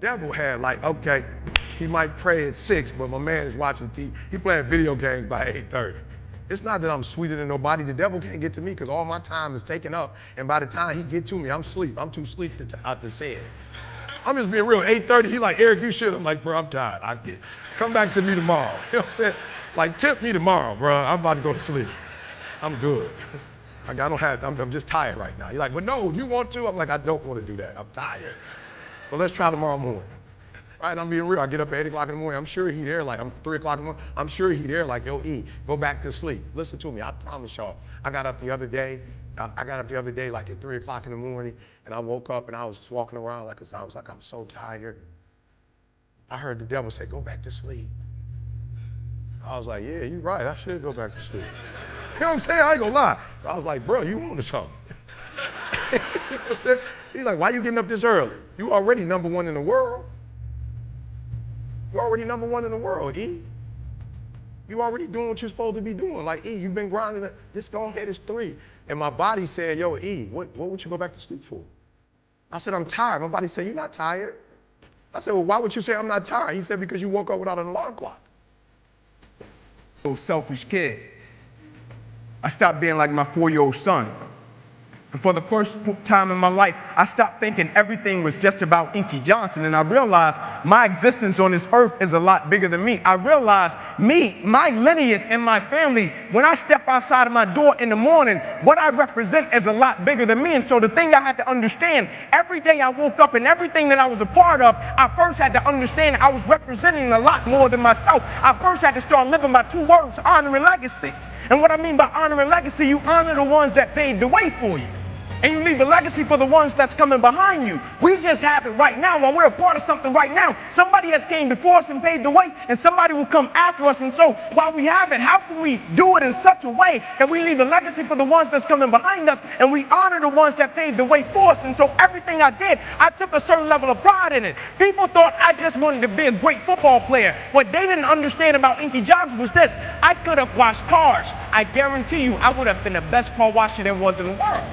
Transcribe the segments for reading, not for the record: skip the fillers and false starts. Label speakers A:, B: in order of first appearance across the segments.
A: devil had like, okay, he might pray at 6, but my man is watching TV. He playing video games by 8:30. It's not that I'm sweeter than nobody. The devil can't get to me because all my time is taken up. And by the time he get to me, I'm asleep. I'm too asleep to say it. I'm just being real. 8:30, he like, Eric, you should. I'm like, bro, I'm tired. Come back to me tomorrow. You know what I'm saying? Like, tip me tomorrow, bro. I'm about to go to sleep. I'm good. I'm just tired right now. He's like, well, no, you want to? I'm like, I don't want to do that. I'm tired. Well, let's try tomorrow morning. Right, I'm being real. I get up at 8 o'clock in the morning. I'm sure he there like, I'm 3 o'clock in the morning. I'm sure he there like, yo, E, go back to sleep. Listen to me, I promise y'all. I got up the other day like at 3 o'clock in the morning, and I woke up and I was just walking around like, I was like, I'm so tired. I heard the devil say, go back to sleep. I was like, yeah, you're right. I should go back to sleep. You know what I'm saying? I ain't gonna lie. I was like, bro, you wanted something. You know what I'm saying? He's like, why you getting up this early? You already #1 in the world. You're already #1 in the world, E. You already doing what you're supposed to be doing. Like, E, you've been grinding. Just go ahead, it's 3. And my body said, yo, E, what would you go back to sleep for? I said, I'm tired. My body said, you're not tired. I said, well, why would you say I'm not tired? He said, because you woke up without an alarm clock.
B: Selfish kid. I stopped being like my 4-year-old son. And for the first time in my life, I stopped thinking everything was just about Inky Johnson, and I realized my existence on this earth is a lot bigger than me. I realized my lineage and my family, when I step outside of my door in the morning, what I represent is a lot bigger than me. And so the thing I had to understand, every day I woke up and everything that I was a part of, I first had to understand I was representing a lot more than myself. I first had to start living by 2 words, honor and legacy. And what I mean by honor and legacy, you honor the ones that paved the way for you. And you leave a legacy for the ones that's coming behind you. We just have it right now. While we're a part of something right now, somebody has came before us and paved the way, and somebody will come after us. And so while we have it, how can we do it in such a way that we leave a legacy for the ones that's coming behind us, and we honor the ones that paved the way for us? And so everything I did, I took a certain level of pride in it. People thought I just wanted to be a great football player. What they didn't understand about Inky Johnson was this: I could have washed cars. I guarantee you, I would have been the best car washer there was in the world.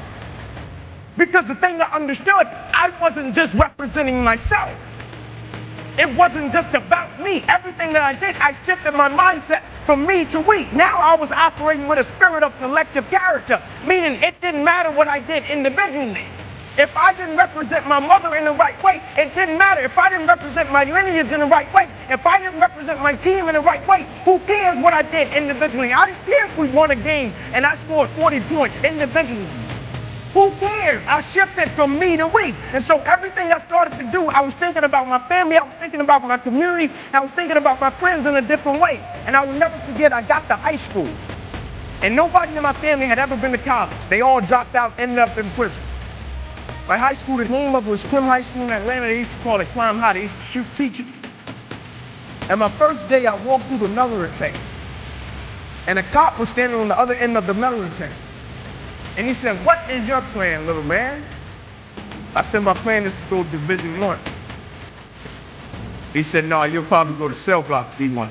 B: Because the thing I understood, I wasn't just representing myself. It wasn't just about me. Everything that I did, I shifted my mindset from me to we. Now I was operating with a spirit of collective character, meaning it didn't matter what I did individually. If I didn't represent my mother in the right way, it didn't matter. If I didn't represent my lineage in the right way, if I didn't represent my team in the right way, who cares what I did individually? I didn't care if we won a game and I scored 40 points individually. Who cares? I shifted from me to we. And so everything I started to do, I was thinking about my family, I was thinking about my community, I was thinking about my friends in a different way. And I will never forget, I got to high school. And nobody in my family had ever been to college. They all dropped out, ended up in prison. My high school, the name of it was Kim High School in Atlanta. They used to call it Climb High. They used to shoot teachers. And my first day, I walked through the metal detector. And a cop was standing on the other end of the metal detector. And he said, what is your plan, little man? I said, my plan is to go to Division I. He said, no, you'll probably go to cell block D1.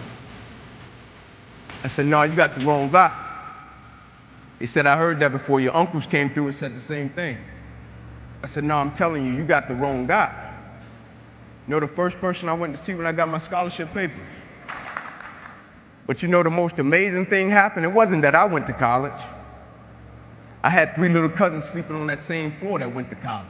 B: I said, no, you got the wrong guy. He said, I heard that before. Your uncles came through and said the same thing. I said, no, I'm telling you, you got the wrong guy. You know the first person I went to see when I got my scholarship papers? But you know the most amazing thing happened? It wasn't that I went to college. I had 3 little cousins sleeping on that same floor that went to college.